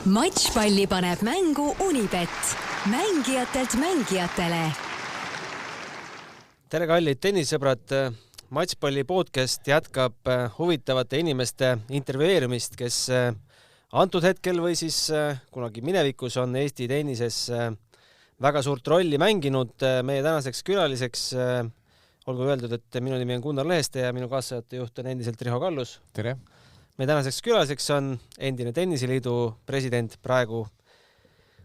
Matšpalli paneb mängu Unibet, mängijatelt mängijatele. Tere kallid tennisõbrad, Matšpalli podcast jätkab huvitavate inimeste intervjueerimist, kes antud hetkel või siis kunagi minevikus on Eesti tennises väga suurt rolli mänginud. Meie tänaseks külaliseks olgu öeldud, et minu nimi on Gunnar Leheste ja minu kaassajuht on endiselt Riho Kallus. Tere! Meie tänaseks külaliseks on endine Tenniseliidu president, praegu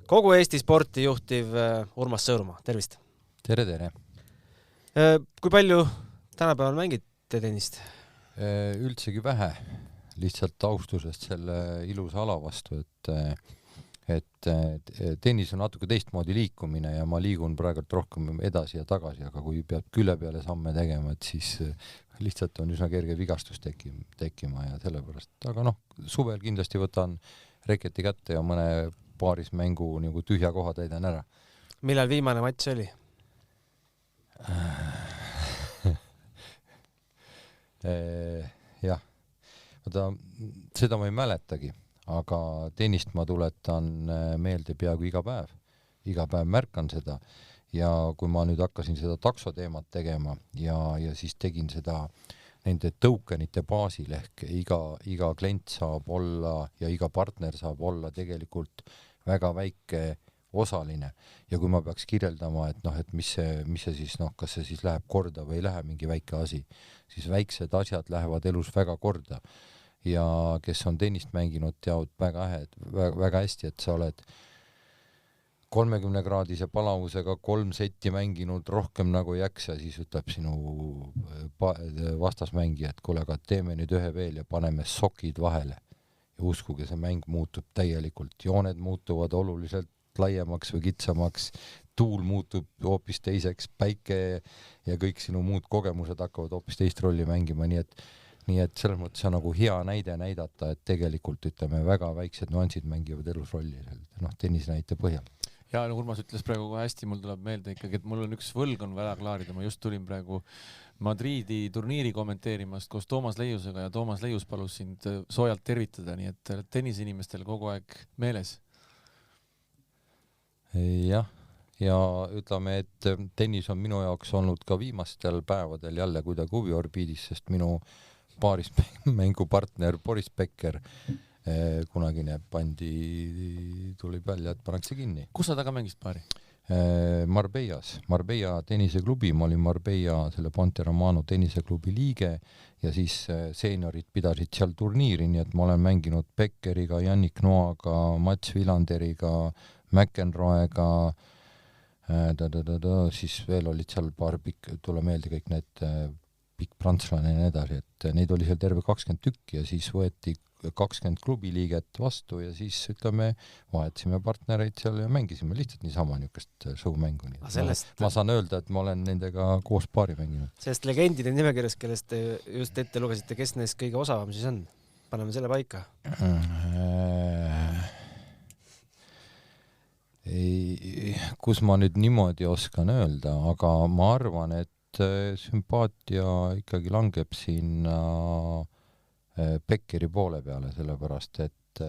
kogu Eesti sporti juhtiv Urmas Sõõrumaa. Tervist! Tere, tere! Kui palju tänapäeval mängite tennist? Üldsegi vähe, lihtsalt austusest selle ilusa ala vastu, et tennis on natuke teistmoodi liikumine ja ma liigun praegu rohkem edasi ja tagasi, aga kui peab külle peale samme tegema, et siis lihtsalt on üsna kerge vigastus tekkima ja sellepärast. Aga suvel kindlasti võtan reketi kätte ja mõne paaris mängu nagu tühja koha täidan ära. Millal viimane matš oli? Jah, seda ma ei mäletagi, aga tennist ma tuletan meelde peaaegu iga päev märkan seda ja kui ma nüüd hakkasin seda taksoteemat tegema ja siis tegin seda nende tõukenite baasil ehk iga klient saab olla ja iga partner saab olla tegelikult väga väike osaline ja kui ma peaks kirjeldama, et mis see siis, kas see siis läheb korda või ei lähe mingi väike asi, siis väiksed asjad lähevad elus väga korda ja kes on tennist mänginud, teavad väga hästi, et sa oled 30-kraadise palavusega 3 setti mänginud rohkem nagu ei jaksa, siis ütleb sinu vastasmängija, et kuule, aga teeme nüüd ühe veel ja paneme sokid vahele. Ja uskuge, see mäng muutub täielikult. Jooned muutuvad oluliselt laiemaks või kitsamaks, tuul muutub hoopis teiseks, päike ja kõik sinu muud kogemused hakkavad hoopis teist rolli mängima, nii et selles mõttes on nagu hea näide näidata, et tegelikult ütleme väga väiksed nüansid mängivad elus rolli tennisnäite põhjal. Ja Urmas ütles praegu hästi, mul tuleb meelde ikkagi, et mul on üks võlg on väga klaarida. Ma just tulin praegu Madridi turniiri kommenteerimast koos Toomas Leiusega ja Toomas Leius palus sind soojalt tervitada, nii et tennisinimestel kogu aeg meeles. Jah, ja ütleme, et tennis on minu jaoks olnud ka viimastel päevadel jälle kuidagi huviorbiidis, sest minu paaris mängupartner Boris Becker kunagine tuli välja, et pannakse kinni. Kus sa taga mängist paari? Marbella tenniseklubi, ma olin Marbella selle Ponte Romano tenniseklubi liige ja siis seeniorid pidasid seal turniiri, nii et ma olen mänginud Beckeriga, Jannik Noaga, Mats Vilanderiga, McEnroega, siis veel olid seal paar tule meelde kõik need pikk prantslane ja nii edasi, et neid oli seal terve 20 tükki ja siis võeti 20 klubi liiget vastu ja siis ütleme, vahetasime partnereid seal ja mängisime lihtsalt niisama niisugust show-mängu. Ma saan öelda, et ma olen nendega koos paari mänginud. Sellest legendide nimekirjas, kellest te just ette lugesite, kes neist kõige osavam siis on? Paneme selle paika. Kus ma nüüd niimoodi oskan öelda, aga ma arvan, et sümpaatia ikkagi langeb siin Beckeri poole peale, sellepärast, et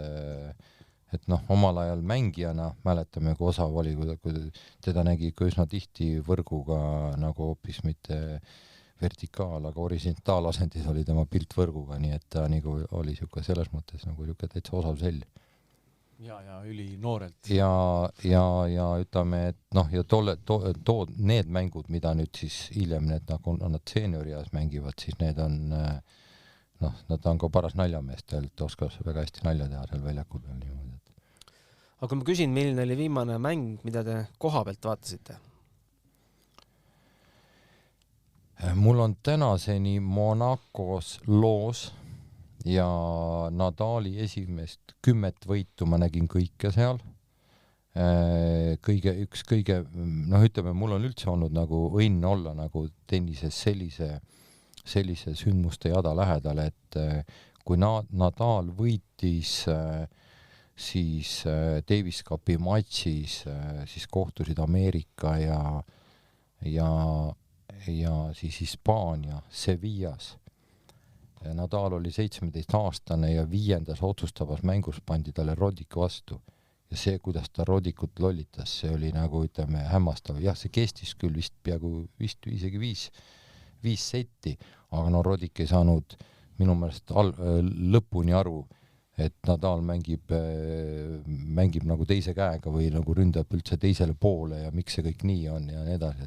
omal ajal mängijana mäletame, kui osav oli, kui teda nägi üsna tihti võrguga nagu hoopis mitte vertikaal, aga horisontaalasendis oli tema pilt võrguga, nii et ta nagu oli selles mõttes nagu täitsa osav sell. Ja üli noorelt. Ja ütleme, et ja need mängud, mida nüüd siis hiljem nagu nad seeniorias mängivad, siis need on nad on ka paras naljameestel, et oskab väga hästi nalja teha seal väljakul peal niimoodi. Aga kui ma küsin, milline oli viimane mäng, mida te koha pealt vaatasite? Mul on tänaseni Monacos loos ja Nadali esimest 10 võitu ma nägin kõike seal. Ütleme, mul on üldse olnud nagu õnn olla nagu tennises sellise sündmuste jada lähedal, et kui Nadal võitis siis Davis Cupi matšis, siis kohtusid Ameerika ja siis Hispaania Sevillas Nadal oli 17-aastane ja 5. otsustavas mängus pandi talle Roddick vastu. Ja see, kuidas ta Roddikut lollitas, see oli nagu, ütleme, hämmastav. Jah, see kestis küll vist isegi 5 setti, aga no Roddick ei saanud minu meelest lõpuni aru, et Nadal mängib nagu teise käega või nagu ründab üldse teisele poole ja miks see kõik nii on ja nii edasi,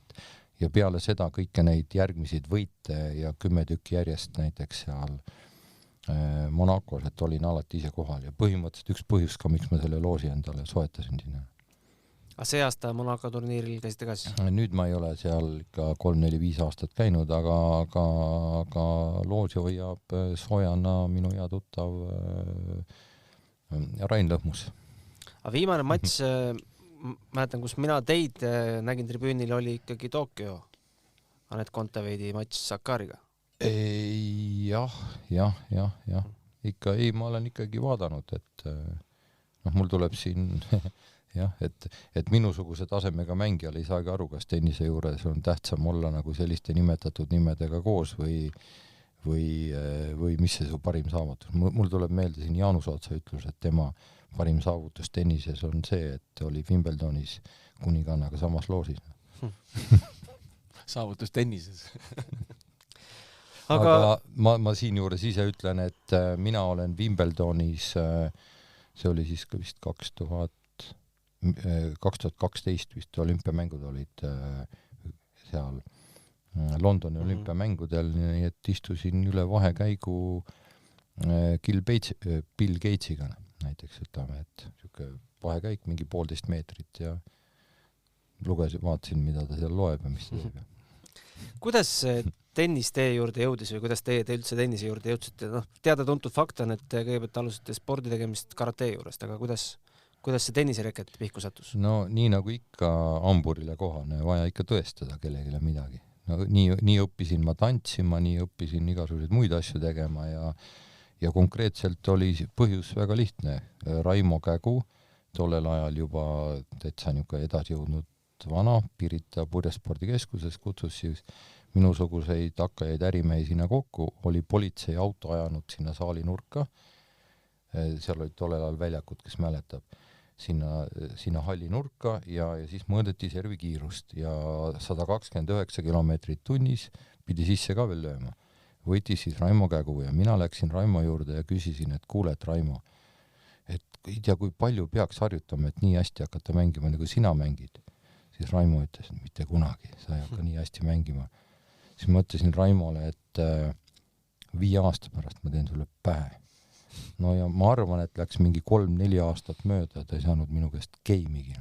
ja peale seda kõike neid järgmiseid võite ja 10 tükki järjest näiteks seal Monacos, et olin alati ise kohal ja põhimõtteliselt üks põhjus ka, miks ma selle loosi endale soetasin sinna. Aga see aasta Monaco turniiril käisite ka siis? Nüüd ma ei ole seal ka 3-4-5 aastat käinud, aga loosi hoiab soojana minu hea tuttav Rain Lõhmus. Aga viimane matš, mäletan, kus mina teid nägin tribüünil, oli ikkagi Tokyo Anett Kontaveidi matš Sakariga. Jah. Ikka, ma olen ikkagi vaadanud, et mul tuleb siin jah, et minusuguse tasemega mängijal ei saagi aru, kas tennise juures on tähtsam olla nagu selliste nimetatud nimedega koos või mis see su parim saavutus. Mul tuleb meelde siin Jaanus Ootsa ütlus, et tema parim saavutus tennises on see, et oli Wimbledonis kuningannaga samas loosis. Saavutus tennises. aga ma siin juures ise ütlen, et mina olen Wimbledonis, see oli siis ka vist 2012 vist olümpiamängud olid seal Londoni olümpiamängudel, nii et istusin üle vahekäigu Bill Gatesiga näiteks, ütleme, et siuke vahekäik mingi 1,5 meetrit ja vaatasin, mida ta seal loeb ja mis ta teeb. Kuidas tennis teie juurde jõudis või kuidas teie üldse tennise juurde jõudsite? Teada-tuntud fakt on, et kõigepealt alusite spordi tegemist karate juurest, aga kuidas see tennisereket pihku sattus? No nii nagu ikka hamburile kohane, vaja ikka tõestada kellegile midagi. No, nii õppisin ma tantsima, nii õppisin igasuguseid muid asju tegema ja konkreetselt oli põhjus väga lihtne. Raimo Kägu, tollel ajal juba täitsa niuke edasi jõudnud vana Pirita Purjespordikeskuses, kutsus siis minusuguseid hakkajaid ärimehi sinna kokku, oli politsei auto ajanud sinna saali nurka, seal olid tollel ajal väljakud, kes mäletab, sinna halli nurka ja siis mõõdeti servikiirust ja 129 kilomeetrit tunnis pidi sisse ka veel lööma. Võitis siis Raimo Kägu ja mina läksin Raimo juurde ja küsisin, et kuule, et Raimo, et ei tea, kui palju peaks harjutama, et nii hästi hakata mängima, nagu sina mängid. Siis Raimo ütles, et mitte kunagi, sa ei hakka nii hästi mängima. Siis mõtlesin Raimole, et 5 aasta pärast ma teen sulle pähe. No ja ma arvan, et läks mingi 3-4 aastat mööda, ta ei saanud minu käest geimigi.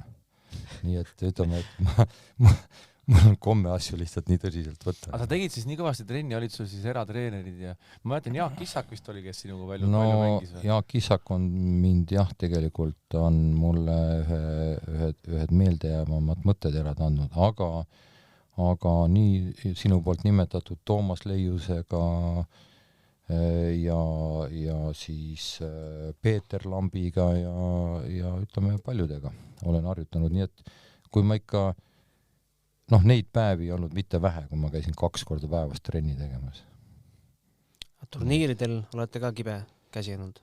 Nii et ütleme, et mul on komme asju lihtsalt nii tõsiselt võtta. Aga sa tegid siis nii kõvasti trenni, olid sul siis eratreenerid ja ma mäletan, Jaak Kissak vist oli, kes sinuga palju mängis või? Jaak Kissak on mind tegelikult on mulle ühed meeldejäävamad mõtteterad andnud, aga nii sinu poolt nimetatud Toomas Leiusega ja siis Peeter Lambiga ja ütleme paljudega olen harjutanud, nii et kui ma ikka neid päevi ei olnud mitte vähe, kui ma käisin 2 korda päevas trenni tegemas. Turniiridel olete ka kibe käsi olnud?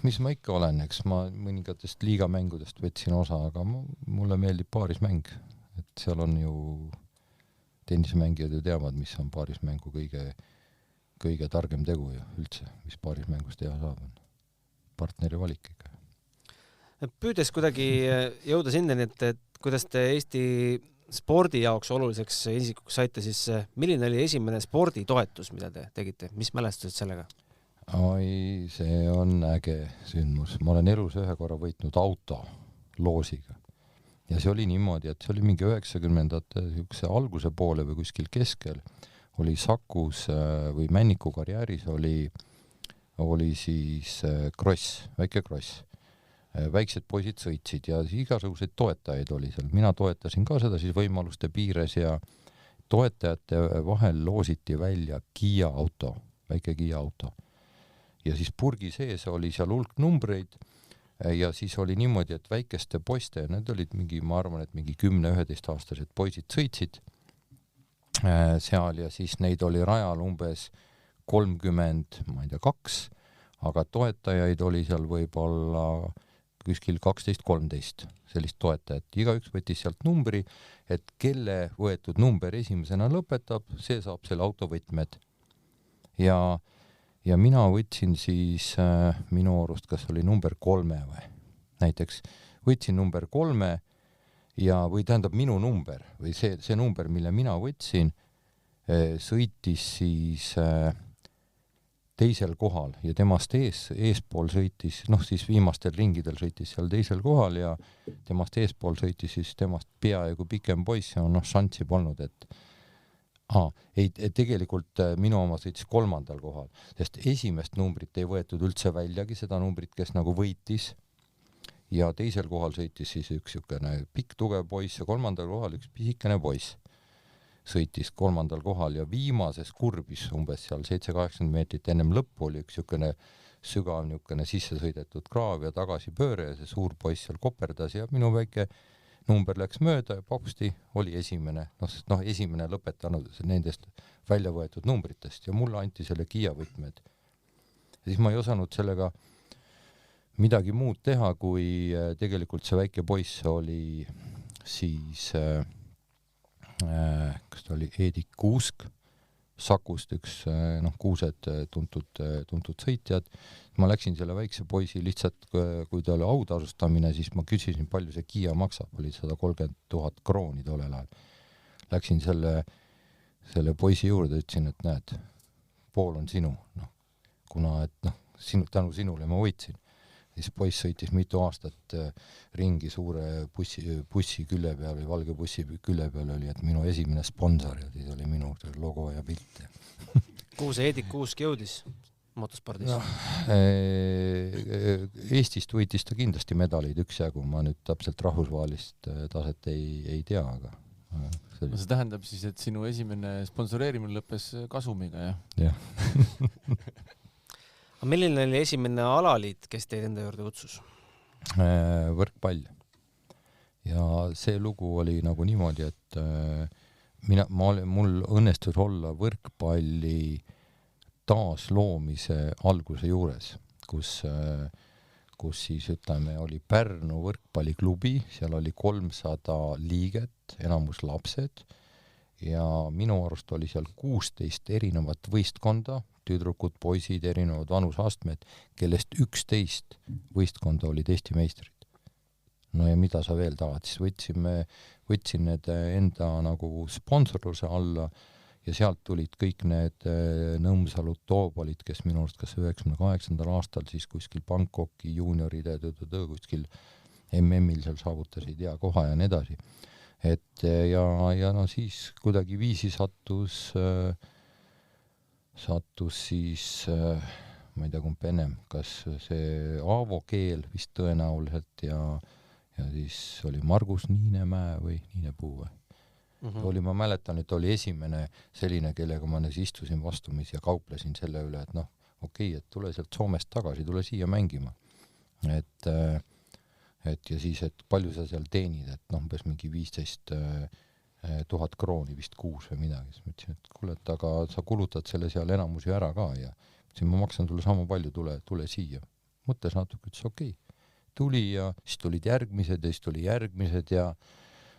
Mis ma ikka olen, eks ma mõningatest liigamängudest võtsin osa, aga mulle meeldib paarismäng. Et seal on ju tennismängijad ju teavad, mis on paarismängu kõige targem tegu ja üldse, mis paarismängus teha saab. Partneri valik ikka. Püüdes kuidagi jõuda sinnani, et kuidas te Eesti spordi jaoks oluliseks isikuks saite, siis milline oli esimene sporditoetus, mida te tegite? Mis mälestused sellega? Oi, see on äge sündmus. Ma olen elus ühe korra võitnud auto loosiga. Ja see oli niimoodi, et see oli mingi 90ndate alguse poole või kuskil keskel. Oli Sakus või Männiku karjääris oli siis kross, väike kross. Väiksed poisid sõitsid ja igasuguseid toetajaid oli seal. Mina toetasin ka seda siis võimaluste piires ja toetajate vahel loositi välja Kia auto, väike Kia auto. Ja siis purgi sees oli seal hulk numbreid ja siis oli niimoodi, et väikeste poiste, need olid ma arvan, et mingi 10-11 aastased poisid sõitsid seal ja siis neid oli rajal umbes 30, ma ei tea, 2, aga toetajaid oli seal võib-olla kuskil 12-13 sellist toetajat. Igaüks võttis sealt numbri, et kelle võetud number esimesena lõpetab, see saab selle autovõtmed. Ja mina võtsin siis minu arust, kas oli number 3 või näiteks, võtsin number 3 või tähendab minu number või see number, mille mina võtsin, sõitis siis teisel kohal ja temast eespool sõitis, siis viimastel ringidel sõitis seal teisel kohal ja temast eespool sõitis siis temast peaaegu pikem poiss ja šanssi polnud, tegelikult minu oma sõitis 3. kohal, sest esimest numbrit ei võetud üldse väljagi, seda numbrit, kes nagu võitis, ja teisel kohal sõitis siis üks niisugune pikk tugev poiss ja 3. kohal üks pisikene poiss sõitis 3. kohal ja viimases kurbis umbes seal 7-80 meetrit ennem lõppu oli üks niisugune sügav niisugune sisse sõidetud kraav ja tagasipööre ja see suur poiss seal koperdas ja minu väike number läks mööda ja papsti oli esimene, esimene lõpetanud nendest välja võetud numbritest ja mulle anti selle Kiia võtmed. Ja siis ma ei osanud sellega midagi muud teha, kui tegelikult see väike poiss oli siis kas ta oli Eedik Kuusk Sakust, üks Kuused tuntud sõitjad. Ma läksin selle väikse poisi lihtsalt, kui ta oli autasustamine, siis ma küsisin, palju see Kiia maksab, oli 130 000 krooni tollel ajal. Läksin selle poisi juurde, ütlesin, et näed, pool on sinu, kuna et tänu sinule ma võitsin. Siis poiss sõitis mitu aastat ringi suure bussi külje peal või valge bussi külje peal oli, et minu esimene sponsor ja siis oli minu logo ja pilt. Kuhu see Eedik Kuusk jõudis motospordis? Eestist võitis ta kindlasti medaleid üksjagu, ma nüüd täpselt rahvusvahelist taset ei tea, aga see tähendab siis, et sinu esimene sponsoreerimine lõppes kasumiga, jah? Jah. Milline oli esimene alaliit, kes teid enda juurde kutsus? Võrkpall. Ja see lugu oli nagu niimoodi, et mul õnnestus olla võrkpalli taasloomise alguse juures, kus siis oli Pärnu võrkpalliklubi, seal oli 300 liiget, enamus lapsed ja minu arust oli seal 16 erinevat võistkonda, tüdrukud, poisid, erinevad vanusastmed, kellest 11 võistkonda olid Eesti meistrid. No ja mida sa veel tahad, siis võtsin need enda nagu sponsorluse alla ja sealt tulid kõik need Nõmsalud, Toobalid, kes minu arust kas 98. aastal siis kuskil Bangkoki juunioride kuskil MM-il seal saavutasid hea koha ja nii edasi. Et ja siis kuidagi viisi sattus siis, ma ei tea kumb ennem, kas see Aavo Keel vist tõenäoliselt ja siis oli Margus Niinemäe või Niinepuu või. Oli, ma mäletan, et oli esimene selline, kellega ma istusin vastumis ja kauplesin selle üle, et okei, et tule sealt Soomest tagasi, tule siia mängima. Et ja siis, et palju sa seal teenid, et umbes mingi 15 000 krooni vist 6 või midagi. Siis ma ütlesin, et kuule, et aga sa kulutad selle seal enamusi ära ka ja siis ma maksan sulle sama palju, tule siia. Mõttes natuke, ütles okei. Tuli ja siis tulid järgmised ja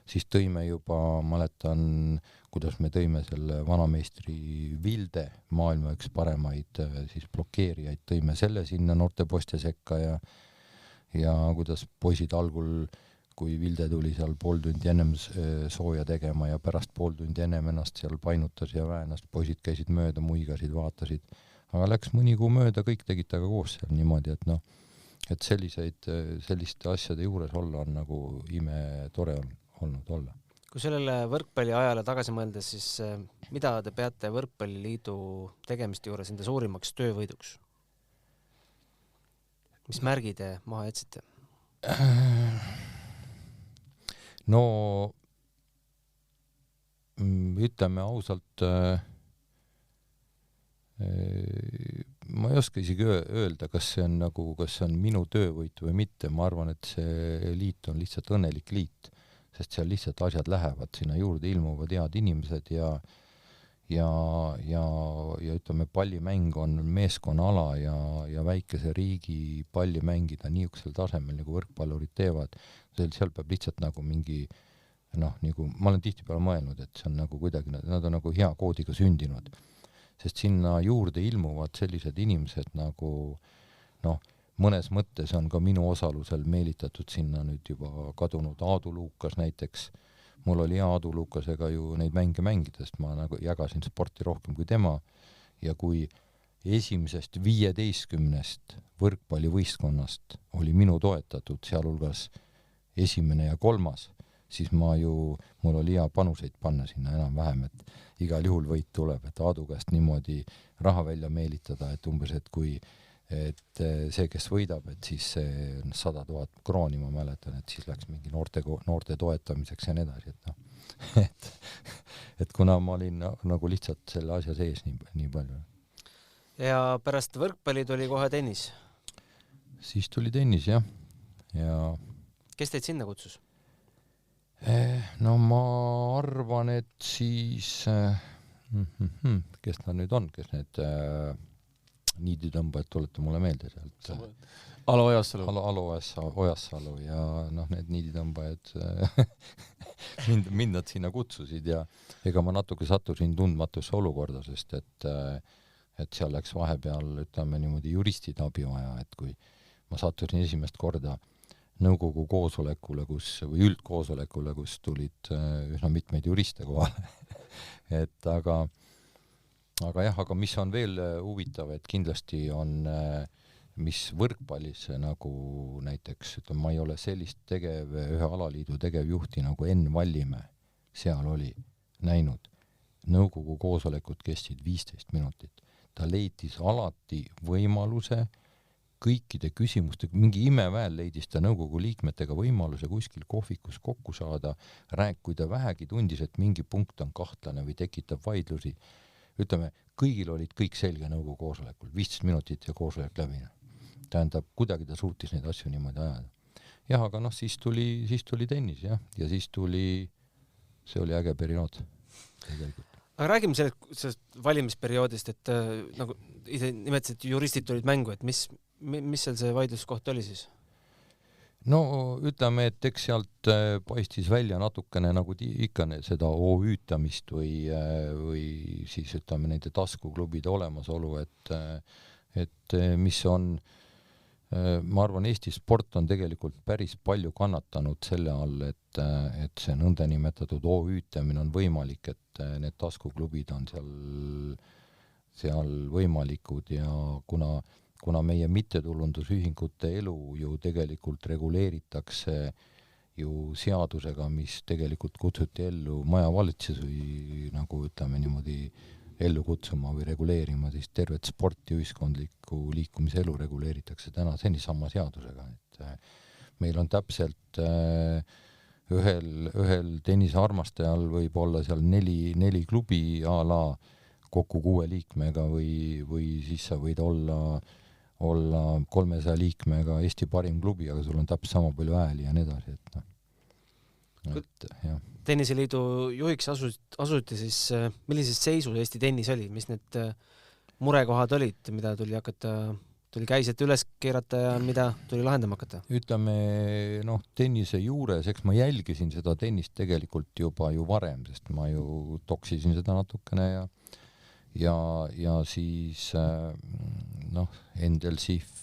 siis tõime juba, mäletan, kuidas me tõime selle vanameistri Vilde, maailma üks paremaid siis blokeerijaid, tõime selle sinna noorte poiste sekka ja kuidas poisid algul, kui Vilde tuli seal pool tundi ennem sooja tegema ja pärast pool tundi ennem ennast seal painutas ja väänast, poisid käisid mööda, muigasid, vaatasid. Aga läks mõni kuu mööda, kõik tegid taga koos seal niimoodi, et selliste asjade juures olla on nagu ime tore olnud olla. Kui sellele võrkpalli ajale tagasi mõeldes, siis mida te peate Võrkpalliliidu tegemiste juures enda suurimaks töövõiduks? Mis märgi te maha jätsite? No ütleme ausalt, ma ei oska isegi öelda, kas see on minu töövõit või mitte. Ma arvan, et see liit on lihtsalt õnnelik liit, sest seal lihtsalt asjad lähevad, sinna juurde ilmuvad head inimesed ja ja ütleme, pallimäng on meeskonnaala ja väikese riigi palli mängida niisugusel tasemel, nagu võrkpallurid teevad, seal peab lihtsalt nagu mingi nagu ma olen tihtipeale mõelnud, et see on nagu kuidagi, nad on nagu hea koodiga sündinud, sest sinna juurde ilmuvad sellised inimesed nagu mõnes mõttes on ka minu osalusel meelitatud sinna nüüd juba kadunud Aadu Luukas näiteks. Mul oli Aadu Luukasega ju neid mänge mängida, sest ma nagu jagasin sporti rohkem kui tema ja kui esimesest 15 võrkpallivõistkonnast oli minu toetatud, sealhulgas 1. ja 3, siis mul oli hea panuseid panna sinna enam-vähem, et igal juhul võit tuleb, et Aadu käest niimoodi raha välja meelitada, et umbes, et see, kes võidab, et siis see 100 000 krooni, ma mäletan, et siis läks mingi noorte toetamiseks ja nii edasi, et kuna ma olin nagu lihtsalt selle asja sees nii palju. Ja pärast võrkpalli tuli kohe tennis? Siis tuli tennis, jah. Ja kes teid sinna kutsus? No ma arvan, et siis kes ta nüüd on, kes need niiditõmbajad, tulete mulle meelde sealt. Alo Ojassalu. Alo Ojassalu ja need niiditõmbajad mind nad sinna kutsusid ja ega ma natuke sattusin tundmatusse olukorda, sest et seal läks vahepeal, ütleme niimoodi, juristid abi vaja, et kui ma sattusin esimest korda nõukogu koosolekule, või üldkoosolekule, kus tulid üsna mitmeid juriste kohale. et aga mis on veel huvitav, et kindlasti on, mis võrkpallis nagu näiteks, ütleme, ma ei ole sellist ühe alaliidu tegevjuhti nagu Enn Vallimäe seal oli näinud. Nõukogu koosolekud kestsid 15 minutit. Ta leidis alati võimaluse kõikide küsimuste, mingi imeväel leidis ta nõukogu liikmetega võimaluse kuskil kohvikus kokku saada, kui ta vähegi tundis, et mingi punkt on kahtlane või tekitab vaidlusi. Ütleme, kõigil olid kõik selge nõukogu koosolekul, 15 minutit ja koosolek läbi. Tähendab, kuidagi ta suutis neid asju niimoodi ajada. Jah, aga siis tuli tennis, jah, ja siis see oli äge periood tegelikult. Aga räägime sellest valimisperioodist, et nagu ise nimetasid, juristid tulid mängu, et mis seal see vaidluskoht oli siis? No ütleme, et eks sealt paistis välja natukene nagu ikka seda OÜ-tamist või siis ütleme nende taskuklubide olemasolu, et mis on, ma arvan, Eesti sport on tegelikult päris palju kannatanud selle all, et see nõndanimetatud OÜ-tamine on võimalik, et need taskuklubid on seal võimalikud ja kuna meie mittetulundusühingute elu ju tegelikult reguleeritakse ju seadusega, mis tegelikult kutsuti ellu majavalitsus või nagu ütleme niimoodi ellu kutsuma või reguleerima, siis tervet sporti ühiskondliku liikumise elu reguleeritakse tänaseni sama seadusega. Et meil on täpselt ühel tennisearmastajal võib olla seal 4 klubi a la kokku 6 liikmega või siis sa võid olla 300 liikmega Eesti parim klubi, aga sul on täpselt sama palju hääli ja nii edasi. Jah. Tenniseliidu juhiks asuti siis, millises seisus Eesti tennis oli, mis need murekohad olid, mida tuli käiselt üles keerata ja mida tuli lahendama hakata? Ütleme, tennise juures, eks ma jälgisin seda tennist tegelikult juba ju varem, sest ma ju toksisin seda natukene ja siis Endel Sihv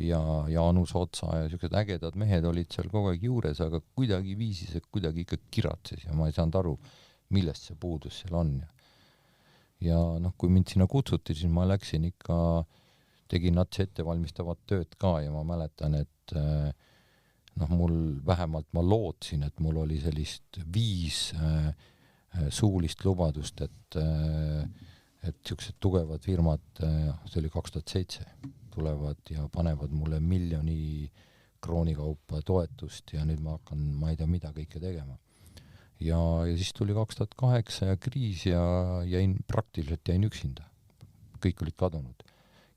ja Jaanus Otsa ja sellised ägedad mehed olid seal kogu aeg juures, aga kuidagi viisis, et kuidagi ikka kiratses ja ma ei saanud aru, millest see puudus seal on. Ja kui mind sinna kutsuti, siis ma läksin ikka, tegin nats ettevalmistavat tööd ka ja ma mäletan, et mul vähemalt ma lootsin, et mul oli sellist 5 suulist lubadust, et sellised tugevad firmad, see oli 2007, tulevad ja panevad mulle 1 miljoni krooni kaupa toetust ja nüüd ma hakkan, ma ei tea, mida kõike tegema. Ja siis tuli 2008 ja kriis ja praktiliselt jäin üksinda. Kõik olid kadunud.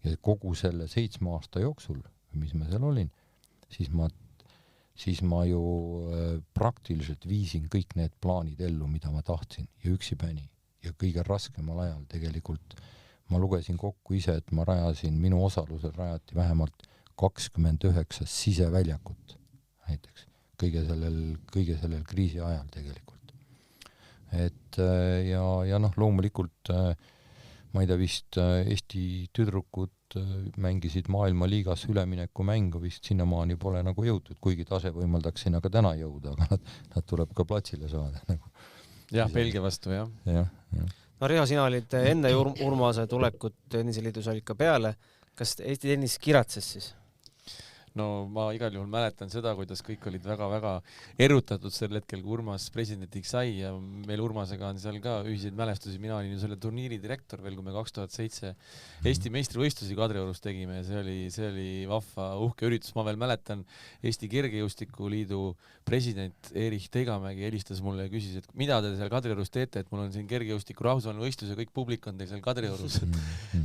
Ja kogu selle 7 aasta jooksul, mis ma seal olin, siis ma ju praktiliselt viisin kõik need plaanid ellu, mida ma tahtsin ja üksipäini. ja kõige raskemal ajal tegelikult ma lugesin kokku ise, et ma minu osalusel rajati vähemalt 29 siseväljakut näiteks kõige sellel kriisi ajal tegelikult. Et ja noh, loomulikult ma ei tea, vist Eesti tüdrukud mängisid maailmaliigas ülemineku mängu, vist sinnamaani pole nagu jõutud, kuigi tase võimaldaks sinna ka täna jõuda, aga nad tuleb ka platsile saada nagu. Jah, Belgia vastu, jah. No Riho, sina olid enne Urmase tulekut tenniseliidus olid ka peale. Kas Eesti tennis kiratses siis? No ma igal juhul mäletan seda, kuidas kõik olid väga-väga erutatud sel hetkel, kui Urmas presidendiks sai ja meil Urmasega on seal ka ühiseid mälestusi. Mina olin ju selle turniiri direktor veel, kui me 2007 Eesti meistrivõistlusi Kadriorus tegime ja see oli vahva uhke üritus. Ma veel mäletan, Eesti Kergejõustikuliidu president Erich Teigamägi helistas mulle ja küsis, et mida te seal Kadriorus teete, et mul on siin kergejõustiku rahvusvaheline võistlus ja kõik publik on teil seal Kadriorus.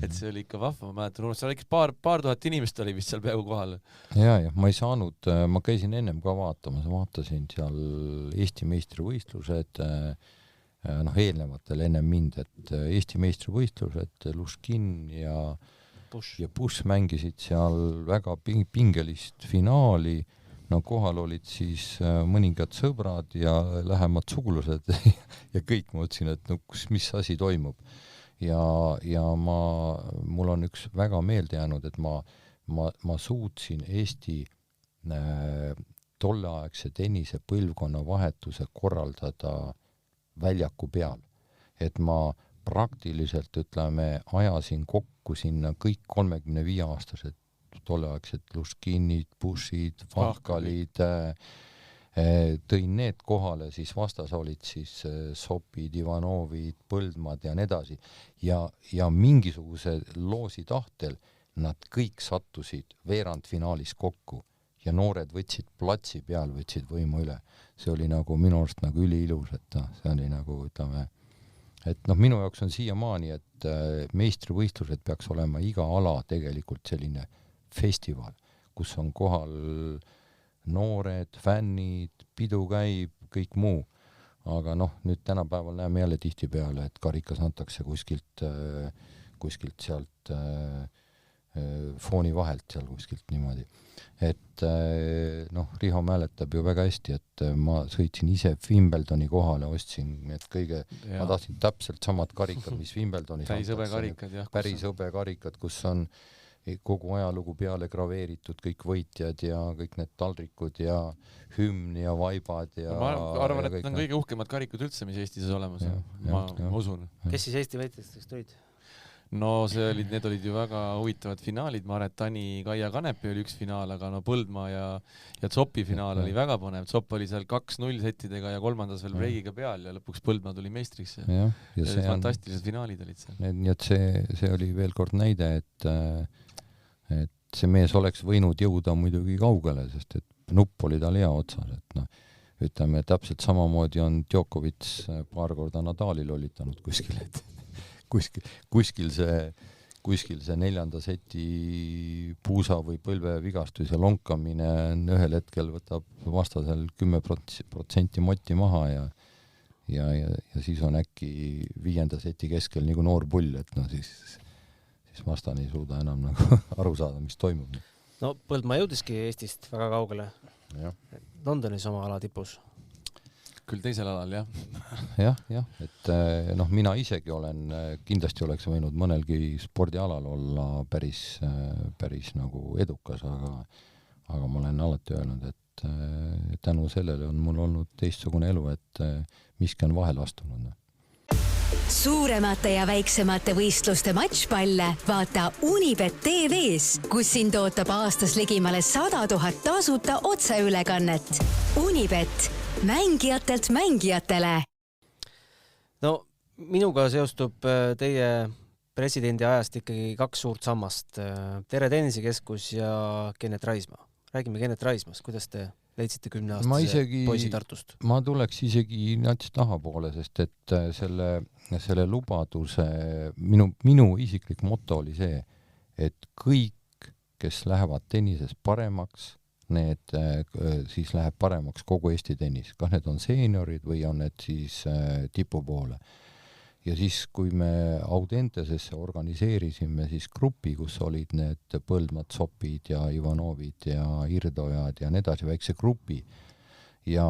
Et see oli ikka vahva. Ma mäletan, seal ikka paar tuhat inimest oli vist seal peaaegu kohal. Ja, ma ei saanud, ma käisin ennem ka vaatamas, vaatasin seal Eesti meistrivõistlused, eelnevatel ennem mind, et Eesti meistrivõistlused, Luškin ja Bush mängisid seal väga pingelist finaali, no kohal olid siis mõningad sõbrad ja lähemad sugulased ja kõik mõtlesin, et mis asi toimub. Ja mul on üks väga meelde jäänud, et ma suutsin Eesti tolleaegse tennise põlvkonna vahetuse korraldada väljaku peal. Et ma praktiliselt, ajasin kokku sinna kõik 35-aastased tolleaegsed Luškinid, Bushid, Vahkalid, tõin need kohale, siis vastas olid siis Sopid, Ivanovid, Põldmad ja nii edasi. Ja mingisuguse loosi tahtel nad kõik sattusid veerandfinaalis kokku ja noored võtsid platsi peal, võtsid võimu üle. See oli nagu minu arust nagu üliilus, et see oli nagu, et minu jaoks on siiamaani, et meistrivõistlused peaks olema iga ala tegelikult selline festival, kus on kohal noored, fännid, pidu käib, kõik muu. Aga nüüd tänapäeval näeme jälle tihtipeale, et karikas antakse kuskilt sealt fooni vahelt seal kuskilt niimoodi. Et Riho mäletab ju väga hästi, et ma sõitsin ise Wimbledoni kohale, ostsin need ma tahtsin täpselt samad karikad, mis Wimbledonis päris hõbekarikad, kus on kogu ajalugu peale graveeritud, kõik võitjad ja kõik need taldrikud ja hümn ja vaibad ja ma arvan, et need on kõige uhkemad karikud üldse, mis Eestis olemas. Ma usun. Kes siis Eesti võitjatest tulid? No need olid ju väga huvitavad finaalid. Ma arvan, et Tani Kaia Kanepi oli üks finaal, aga Põldmaa ja Zopi finaal oli väga põnev. Zop oli seal 2-0 settidega ja kolmandas veel breigiga peal ja lõpuks Põldmaa tuli meistriks. Ja fantastilised finaalid olid seal. Nii et see oli veel kord näide, et see mees oleks võinud jõuda muidugi kaugele, sest et nupp oli tal hea otsas. Et täpselt samamoodi on Djokovic paar korda Nadalil olitanud kuskil, et kuskil see neljanda seti puusa või põlve vigastus ja lonkamine ühel hetkel võtab vastasel 10% motti maha ja siis on äkki 5. seti keskel nagu noor pull, et siis vastane ei suuda enam nagu aru saada, mis toimub. No Põldmaa jõudiski Eestist väga kaugele. Londonis oma ala tipus. Küll teisel alal, jah. Jah, et mina isegi kindlasti oleks võinud mõnelgi spordialal olla päris nagu edukas, aga ma olen alati öelnud, et tänu sellele on mul olnud teistsugune elu, et miski on vahel astunud. Suuremate ja väiksemate võistluste matšpalle vaata Unibet TV-s, kus sind ootab aastas ligimale 100 000 tasuta otseülekannet. Unibet, mängijatelt mängijatele. No minuga seostub teie presidendi ajast ikkagi 2 suurt sammast. Tere Tennisekeskus ja Kennet Raismaa. Räägime Kennet Raismaast, kuidas te leidsite 10-aastase poisi Tartust? Ma tuleks isegi nats tahapoole, sest et selle lubaduse, minu isiklik moto oli see, et kõik, kes lähevad tennises paremaks, need siis läheb paremaks kogu Eesti tennis. Kas need on seeniorid või on need siis tipu poole. ja siis, kui me Audentesesse organiseerisime siis grupi, kus olid need Põldmad, Sopid ja Ivanovid ja Irdojad ja nii edasi, väikse grupi, ja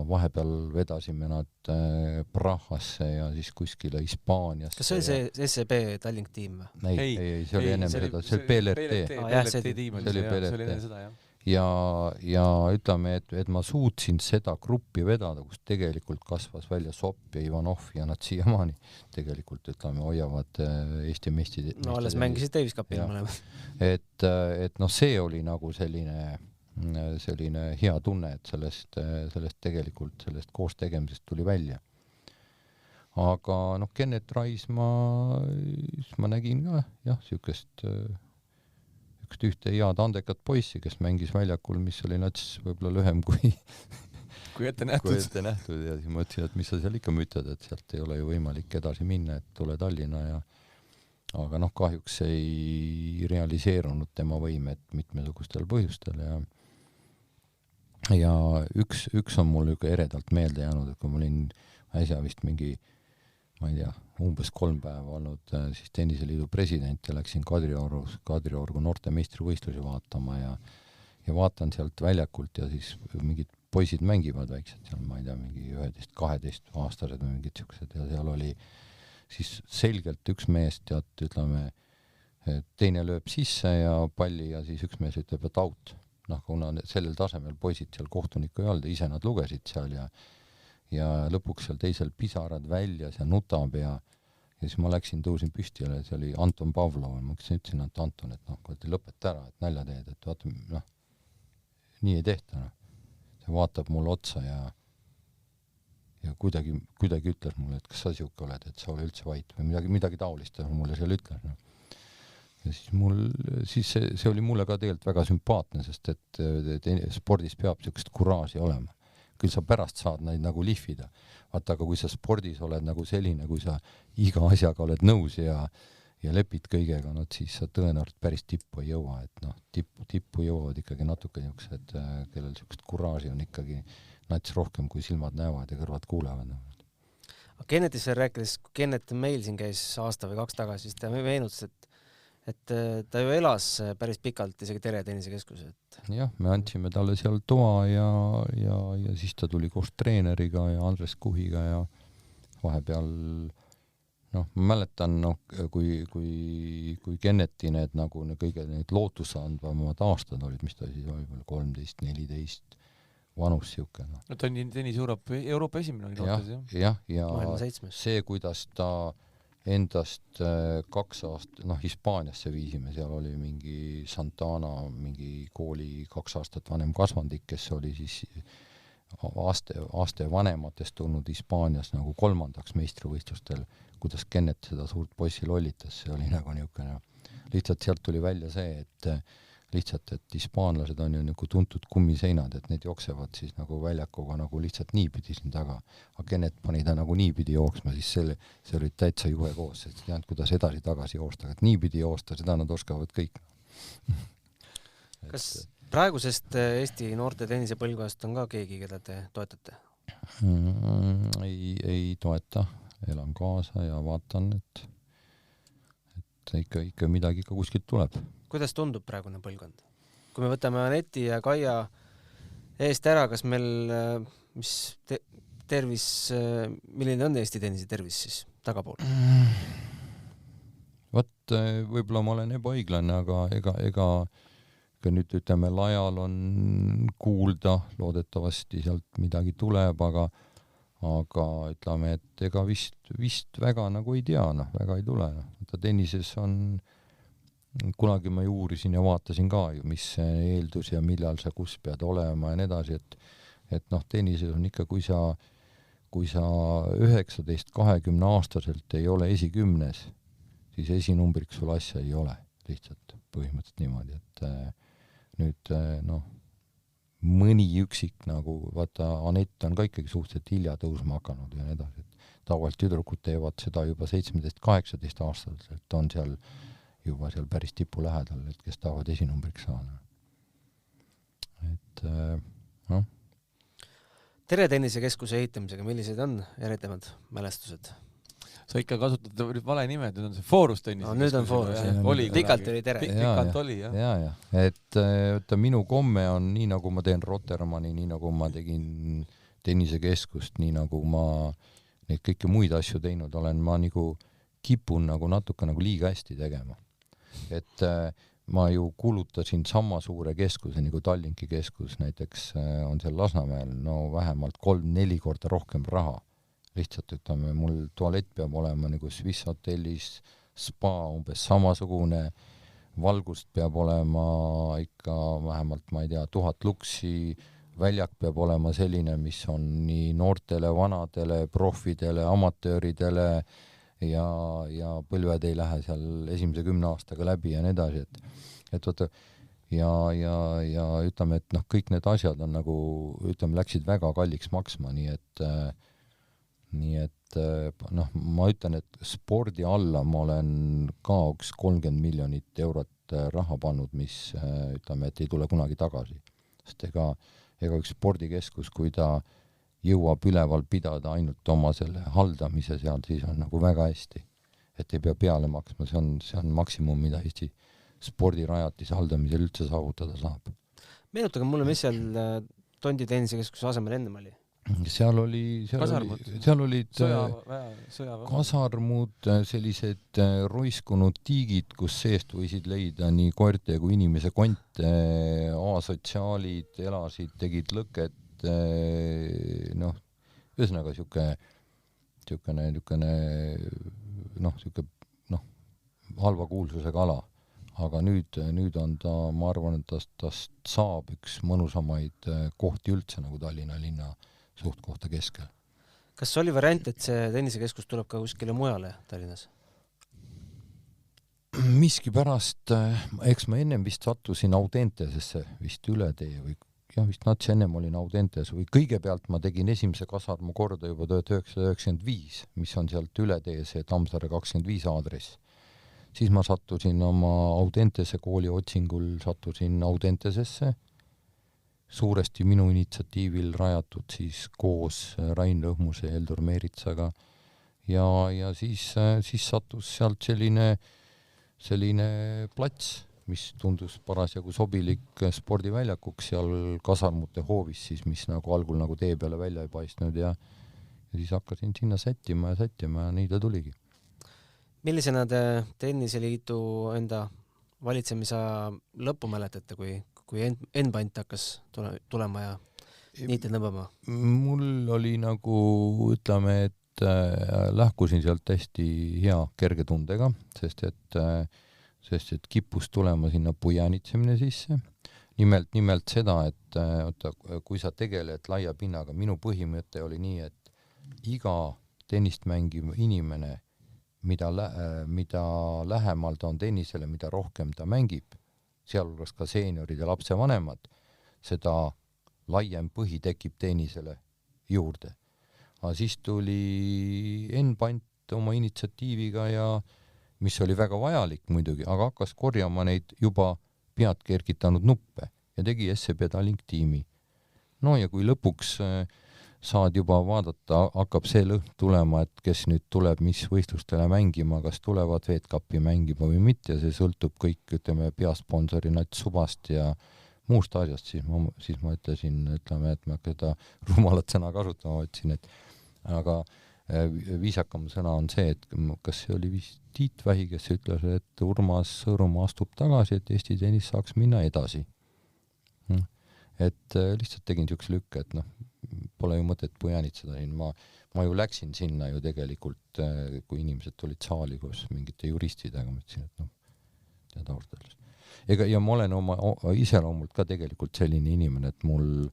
vahepeal vedasime nad Prahasse ja siis kuskile Hispaaniasse. Kas see oli see SEB Tallink tiim või? Ei, see oli ennem seda, see oli PLRT. PLRT tiim oli see, see oli enne seda, jah. Ja ütleme, et ma suutsin seda gruppi vedada, kus tegelikult kasvas välja Sopp ja Ivanov ja nad siiamaani tegelikult, ütleme, hoiavad Eesti meistrid. No alles mängisid Davis Cupil mõlemad. Et noh, see oli nagu selline hea tunne, et sellest tegelikult, sellest koos tegemisest tuli välja. Aga noh, Kennet Raisma nägin ka, jah, sükest ühte head andekat poissi, kes mängis väljakul, mis oli nats võib-olla lühem kui ette nähtud ja siis mõtlesin, et mis sa seal ikka mütad, et sealt ei ole ju võimalik edasi minna, et tule Tallinna aga noh, kahjuks ei realiseerunud tema võimed mitmesugustel põhjustel ja üks on mul eredalt meelde jäänud, et kui ma olin äsja vist mingi, ma ei tea, umbes 3 päeva olnud siis tenniseliidu president ja läksin Kadriorgu noorte meistrivõistlusi vaatama ja vaatan sealt väljakult ja siis mingid poisid mängivad väiksed seal, ma ei tea, mingi 11-12 aastased või mingid siuksed ja seal oli siis selgelt üks mees, ütleme, teine lööb sisse ja palli ja siis üks mees ütleb, et out. Noh, kuna sellel tasemel poisid seal kohtunikku ei olnud, ise nad lugesid seal ja lõpuks seal teisel pisarad väljas ja nutab ja siis ma tõusin püsti ja see oli Anton Pavlov. Ma ütlesin, et Anton, et noh, kui te lõpeta ära, et nalja teed, et vaata, noh, nii ei tehta. No. See vaatab mulle otsa ja kuidagi ütles mulle, et kas sa siuke oled, et sa ole üldse vait või midagi taolist mulle seal ütles. No. Ja siis see oli mulle ka tegelikult väga sümpaatne, sest et spordis peab siukest kuraaži olema. Küll sa pärast saad neid nagu lihvida. Vaata, aga kui sa spordis oled nagu selline, kui sa iga asjaga oled nõus ja lepid kõigega, no siis sa tõenäoliselt päris tippu ei jõua. Et noh, tippu jõuavad ikkagi natuke niisugused, kellel siukest kuraaži on ikkagi nats rohkem, kui silmad näevad ja kõrvad kuulevad. Kennetist veel rääkides, kui Kennet meil siin käis aasta või 2 tagasi, siis ta meenutas, et ta ju elas päris pikalt isegi Tere tennisekeskuse. Jah, me andsime talle seal toa ja siis ta tuli koos treeneriga ja Andres Kuhiga ja vahepeal noh, ma mäletan, kui Kenneti need nagu kõige need lootusandvamad aastad olid, mis ta siis oli, 13, 14 vanus siuke. No. Ta on tennis Euroopa esimene oli noortes, jah? Ja see, kuidas ta endast 2 aastat, noh, Hispaaniasse viisime, seal oli mingi Santana, mingi kooli 2 aastat vanem kasvandik, kes oli siis aste vanematest tulnud Hispaanias nagu 3. meistrivõistlustel, kuidas Kennet seda suurt poissi lollitas, see oli nagu niisugune, lihtsalt sealt tuli välja see, et hispaanlased on ju nagu tuntud kummiseinad, et need jooksevad siis nagu väljakuga nagu lihtsalt niipidi siin taga. Aga Kennet pani ta nagu niipidi jooksma, siis see oli täitsa juhe koos, et tead, kuidas edasi-tagasi joosta, et niipidi joosta, seda nad oskavad kõik. Kas praegusest Eesti noorte tennisepõlvkonnast on ka keegi, keda te toetate? Ei toeta, elan kaasa ja vaatan, et ikka midagi ikka kuskilt tuleb. Kuidas tundub praegune põlvkond? Kui me võtame Aneti ja Kaia eest ära, kas meil, tervis, milline on Eesti tennise tervis siis tagapool? Vot, võib-olla ma olen ebaõiglane, aga ega nüüd ütleme, lajal on kuulda, loodetavasti sealt midagi tuleb, aga ütleme, et ega vist väga nagu ei tea, väga ei tule. Tennises on kunagi ma uurisin ja vaatasin ka ju, mis eeldus ja millal sa kus pead olema ja nii edasi, et noh, tennises on ikka, kui sa 19-20 aastaselt ei ole esikümnes, siis esinumbriks sul asja ei ole, lihtsalt põhimõtteliselt niimoodi, et nüüd noh, mõni üksik nagu, vaata, Anett on ka ikkagi suhteliselt hilja tõusma hakanud ja nii edasi, et tavaliselt tüdrukud teevad seda juba 17-18 aastaselt, et on seal juba seal päris tipu lähedal, et kes tahavad esinumbriks saada. Et noh. Tere tennisekeskuse ehitamisega, millised on erinevad mälestused? Sa ikka kasutad vale nime, nüüd on see Forus tennis. No, nüüd on Forus, jah. Pikalt oli Tere. Pikalt oli, jah. Ja. Et minu komme on nii, nagu ma teen Rotermanni, nii nagu ma tegin tennisekeskust, nii nagu ma neid kõiki muid asju teinud olen, ma nagu kipun nagu natuke nagu liiga hästi tegema. Et ma ju kulutasin sama suure keskuse nagu Tallinki keskus, näiteks on seal Lasnamäel vähemalt 3-4 korda rohkem raha. Lihtsalt ütleme, mul tualett peab olema nagu Swiss hotellis, spa umbes samasugune, valgust peab olema ikka vähemalt, ma ei tea, 1000 luksi, väljak peab olema selline, mis on nii noortele, vanadele, profidele, amatööridele ja põlved ei lähe seal esimese 10 aastaga läbi ja nii edasi, et võtta ja ütleme, et kõik need asjad on nagu, ütleme, läksid väga kalliks maksma, nii et ma ütlen, et spordi alla ma olen ka 30 miljonit eurot raha pannud, mis ütleme, et ei tule kunagi tagasi, sest ega üks spordikeskus, kui ta jõuab üleval pidada ainult oma selle haldamise seal, siis on nagu väga hästi, et ei pea peale maksma, see on maksimum, mida Eesti spordirajatise haldamisel üldse saavutada saab. Meenutage mulle, mis seal Tondi tennisekeskuse asemel ennem oli? Seal olid kasarmud, sellised roiskunud tiigid, kus seest võisid leida nii koerte kui inimese konte, A-sotsiaalid elasid, tegid lõket, ühesõnaga niisugune halva kuulsusega ala. Aga nüüd on ta, ma arvan, et tast saab üks mõnusamaid kohti üldse nagu Tallinna linna suht kohta keskel. Kas oli variant, et see tennisekeskus tuleb ka kuskile mujale Tallinnas? Miski pärast, eks ma ennem vist sattusin Audentesesse vist üle tee või vist natsi ennem olin Audentes või kõigepealt ma tegin esimese kasarmu korda juba 1995, mis on sealt üle tee see Tammsaare 25 aadress. Siis ma sattusin oma Audentese kooli otsingul, sattusin Audentesesse, suuresti minu initsiatiivil rajatud siis koos Rain Lõhmuse ja Eldur Meeritsaga ja siis sattus sealt selline plats, mis tundus parasjagu sobilik spordiväljakuks seal kasarmute hoovis, siis mis nagu algul nagu tee peale välja ei paistnud ja siis hakkasin sinna sättima ja nii ta tuligi. Millisena te Tenniseliidu enda valitsemise lõppu mäletate, kui Enbant hakkas tulema ja niited nõbama? Mul oli nagu, ütleme, et lähkusin sealt hästi hea kerge tundega, sest et kippus tulema sinna pujanitsemine sisse. Nimelt seda, et kui sa tegeled laia pinnaga, minu põhimõte oli nii, et iga tennist mängiv inimene, mida lähemal ta on tennisele, mida rohkem ta mängib, sealhulgas ka seeniorid ja lapsevanemad, seda laiem põhi tekib tennisele juurde. Aga siis tuli Enbant oma initsiatiiviga ja mis oli väga vajalik muidugi, aga hakkas korjama neid juba pead kergitanud nuppe ja tegi SCB Tallink tiimi. No ja kui lõpuks saad juba vaadata, hakkab see lõhn tulema, et kes nüüd tuleb, mis võistlustele mängima, kas tulevad VETCAPi mängima või mitte, see sõltub kõik, ütleme, peasponsori Nats Subast ja muust asjast, siis ma ütlesin, ütleme, et ma seda rumalat sõna kasutama ütlesin, et aga viisakam sõna on see, et kas see oli vist Tiit Vähi, kes ütles, et Urmas Sõõrumaa astub tagasi, et Eesti tennis saaks minna edasi. Et lihtsalt tegin niisuguse lükke, et pole ju mõtet pujanitseda siin. Ma ju läksin sinna ju tegelikult, kui inimesed tulid saali koos mingite juristidega, ma ütlesin, et tead ausalt öeldes. Ja ma olen oma iseloomult ka tegelikult selline inimene, et mul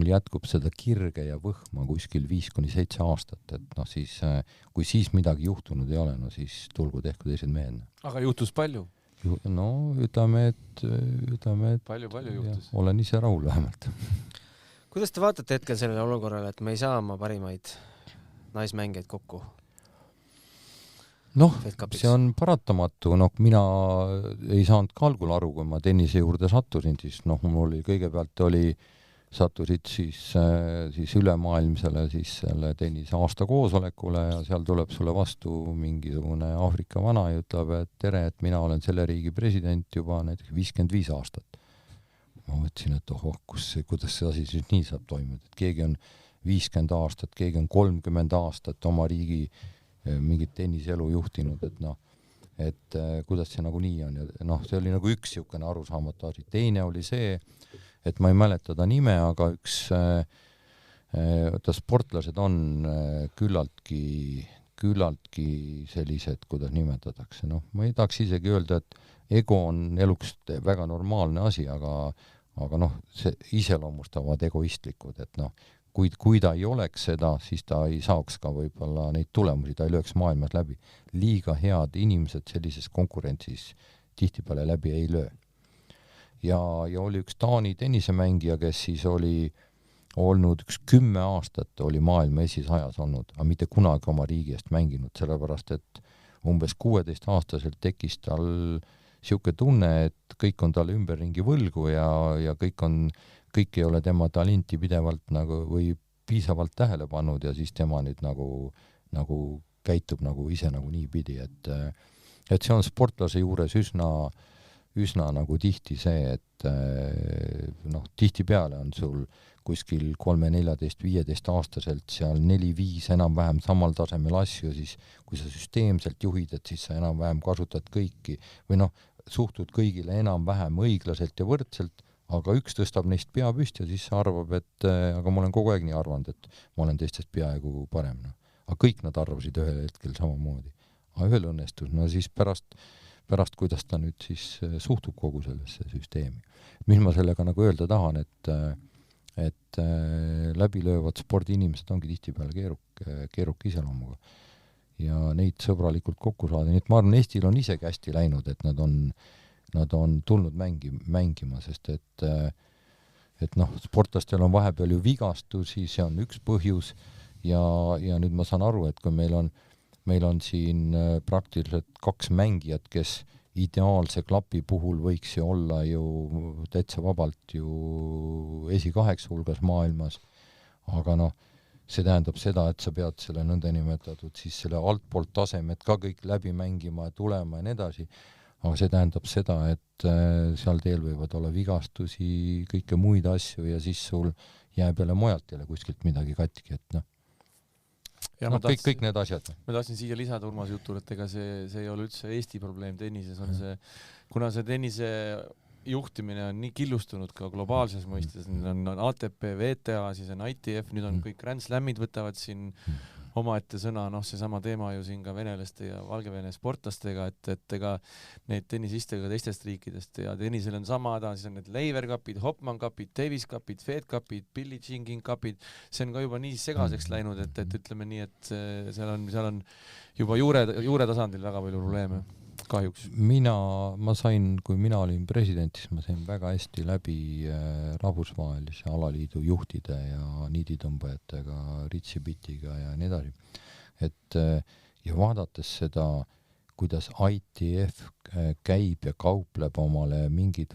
jätkub seda kirge ja võhma kuskil 5-7 aastat, et siis, kui siis midagi juhtunud ei ole, siis tulgu tehku teised mehed. Aga juhtus palju? No, ütleme, et palju juhtus. Olen ise rahul vähemalt. Kuidas te vaatate hetkel sellele olukorrale, et me ei saa oma parimaid naismängijaid kokku? See on paratamatu. Mina ei saanud ka algul aru, kui ma tennise juurde sattusin, siis mul oli kõigepealt sattusid siis ülemaailmsele siis selle tennise aasta koosolekule ja seal tuleb sulle vastu mingisugune Aafrika vana ja ütleb, et tere, et mina olen selle riigi president juba näiteks 55 aastat. Ma mõtlesin, et kuidas see asi siis nii saab toimuda, et keegi on 50 aastat, keegi on 30 aastat oma riigi mingit tenniselu juhtinud, et kuidas see nagu nii on ja see oli nagu üks niisugune arusaamatu asi. Teine oli see, et ma ei mäleta ta nime, aga üks sportlased on küllaltki sellised, kuidas nimetatakse. Ma ei tahaks isegi öelda, et ego on eluks väga normaalne asi, aga see iseloomustavad egoistlikud, et kui ta ei oleks seda, siis ta ei saaks ka võib-olla neid tulemusi, ta ei lööks maailmas läbi. Liiga head inimesed sellises konkurentsis tihtipeale läbi ei löö. Ja oli üks Taani tennisemängija, kes siis oli olnud 10 aastat oli maailma esisajas olnud, aga mitte kunagi oma riigi eest mänginud, sellepärast et umbes 16-aastaselt tekkis tal siuke tunne, et kõik on talle ümberringi võlgu ja kõik ei ole tema talenti pidevalt või piisavalt tähele pannud ja siis tema nüüd nagu käitub ise niipidi, et see on sportlase juures üsna nagu tihti see, et tihtipeale on sul kuskil 3, 14, 15 aastaselt seal 4-5 enam-vähem samal tasemel asju, siis kui sa süsteemselt juhid, et siis sa enam-vähem kasutad kõiki või suhtud kõigile enam-vähem õiglaselt ja võrdselt, aga üks tõstab neist pea püsti ja siis sa arvab, et aga ma olen kogu aeg nii arvanud, et ma olen teistest peaaegu parem. Aga kõik nad arvasid ühel hetkel samamoodi. Aga ühel õnnestus, siis pärast kuidas ta nüüd siis suhtub kogu sellesse süsteemi. Mis ma sellega nagu öelda tahan, et läbilöövad spordiinimesed ongi tihtipeale keeruka iseloomuga ja neid sõbralikult kokku saada. Nii et ma arvan, Eestil on isegi hästi läinud, et nad on tulnud mängima, sest et sportlastel on vahepeal ju vigastusi, see on üks põhjus ja nüüd ma saan aru, et kui meil on siin praktiliselt 2 mängijat, kes ideaalse klapi puhul võiks ju olla ju täitsa vabalt ju esi-8 hulgas maailmas, aga see tähendab seda, et sa pead selle nõndanimetatud siis selle altpoolt tasemed ka kõik läbi mängima ja tulema ja nii edasi, aga see tähendab seda, et seal teel võivad olla vigastusi, kõike muid asju ja siis sul jääb jälle mujalt jälle kuskilt midagi katki, et Ja kõik need asjad. Ma tahtsin siia lisada Urmas jutul, et ega see ei ole üldse Eesti probleem tennises, on see, kuna see tennise juhtimine on nii killustunud ka globaalses mõistes, on ATP, VTA, siis on ITF, nüüd on kõik Grand Slamid võtavad siin omaette sõna, seesama teema ju siin ka venelaste ja Valgevene sportlastega, et ega neid tennisistega teistest riikidest ja tennisel on sama häda, siis on need Lever Cupid, Hopman Cupid, Davis Cupid, Fed Cupid, Billie Jean King Cupid, see on ka juba nii segaseks läinud, et ütleme nii, et seal on juba juure tasandil väga palju probleeme. Kahjuks. Ma sain, kui mina olin president, siis ma sain väga hästi läbi rahvusvahelise alaliidu juhtide ja niiditõmbajatega, Ritsi Bitiga ja nii edasi. Ja vaadates seda, kuidas ITF käib ja kaupleb omale mingid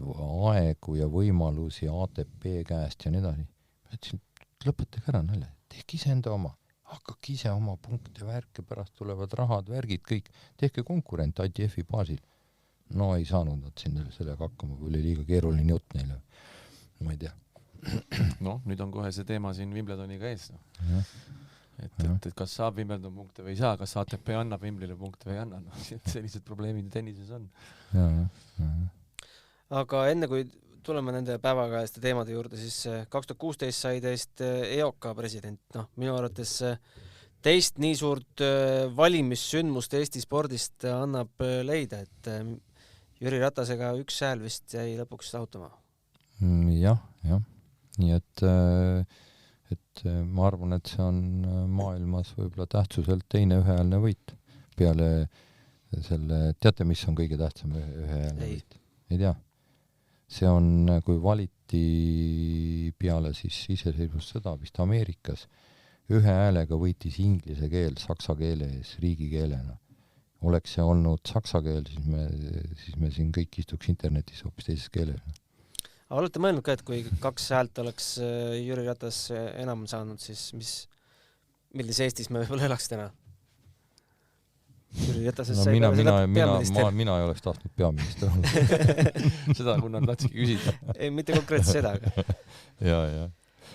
aegu ja võimalusi ATP käest ja nii edasi, ütlesin, lõpetage ära nalja, tehke ise enda oma. Hakkake ise oma punkte, värke, pärast tulevad rahad, värgid, kõik. Tehke konkurent ITF-i baasil. Ei saanud nad siin sellega hakkama, kui oli liiga keeruline jutt neile. Ma ei tea. Nüüd on kohe see teema siin Wimbledoniga ees. Et kas saab Wimbledon punkte või ei saa, kas ATP annab Wimbledonile punkte või ei anna. Sellised probleemid tennises on. Aga enne kui tuleme nende päevakajaliste teemade juurde, siis 2016 sai teist EOK president. Minu arvates teist nii suurt valimissündmust Eesti spordist annab leida, et Jüri Ratasega üks hääl vist jäi lõpuks lahutama. Jah. Nii et ma arvan, et see on maailmas võib-olla tähtsuselt teine ühehäälne võit. Peale selle, teate, mis on kõige tähtsam ühehäälne võit? Ei tea. See on, kui valiti peale siis iseseisvussõda vist Ameerikas, ühe häälega võitis inglise keel saksa keele ees riigikeelena. Oleks see olnud saksa keel, siis me siin kõik istuks internetis hoopis teises keeles. olete mõelnud ka, et kui 2 häält oleks Jüri Ratas enam saanud, siis millises Eestis me võib-olla elaks täna? Jüri Ratasest sai peale seda peaminister. Mina ei oleks tahtnud peaminister olla. Seda Gunnar tahtski küsida. Ei, mitte konkreetselt seda. Ja.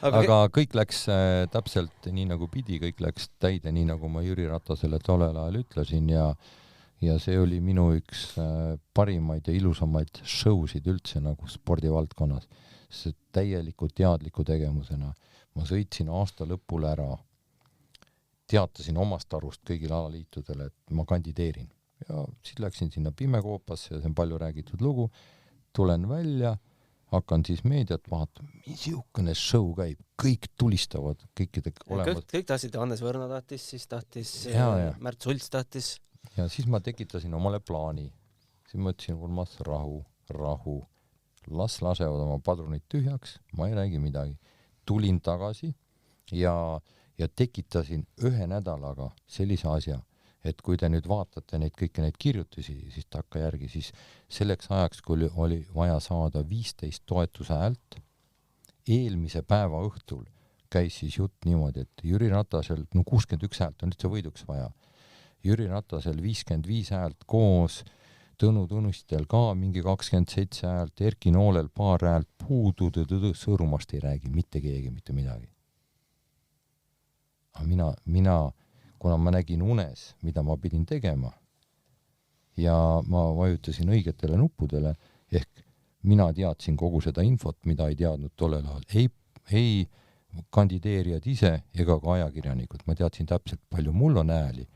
Aga kõik läks täpselt nii nagu pidi, kõik läks täide nii nagu ma Jüri Ratasele tollel ajal ütlesin ja see oli minu üks parimaid ja ilusamaid showsid üldse nagu spordivaldkonnas. See täieliku teadliku tegevusena. Ma sõitsin aasta lõpul ära, teatasin omast arust kõigile alaliitudele, et ma kandideerin. Ja siis läksin sinna Pimekoopasse ja see on palju räägitud lugu. Tulen välja, hakkan siis meediat vaatama, missugune show käib, kõik tulistavad, kõikide olemas. Kõik tahtsid, Hannes Võrno tahtis, siis tahtis, Märt Sults tahtis. Ja siis ma tekitasin omale plaani. Siis ma ütlesin, Urmas, rahu, las lasevad oma padrunid tühjaks, ma ei räägi midagi. Tulin tagasi ja tekitasin 1 nädalaga sellise asja, et kui te nüüd vaatate kõiki neid kirjutusi, siis takka järgi, siis selleks ajaks, kui oli vaja saada 15 toetuse häält, eelmise päeva õhtul käis siis jutt niimoodi, et Jüri Ratasel, 61 häält on üldse võiduks vaja, Jüri Ratasel 55 häält koos, Tõnu Tõnustel ka mingi 27 häält, Erki Noolel paar häält puudu, Sõõrumast ei räägi, mitte keegi, mitte midagi. Aga mina kuna ma nägin unes, mida ma pidin tegema ja ma vajutasin õigetele nuppudele, ehk mina teadsin kogu seda infot, mida ei teadnud tollel ajal. Ei kandideerijad ise ega ka ajakirjanikud. Ma teadsin täpselt, palju mul on hääli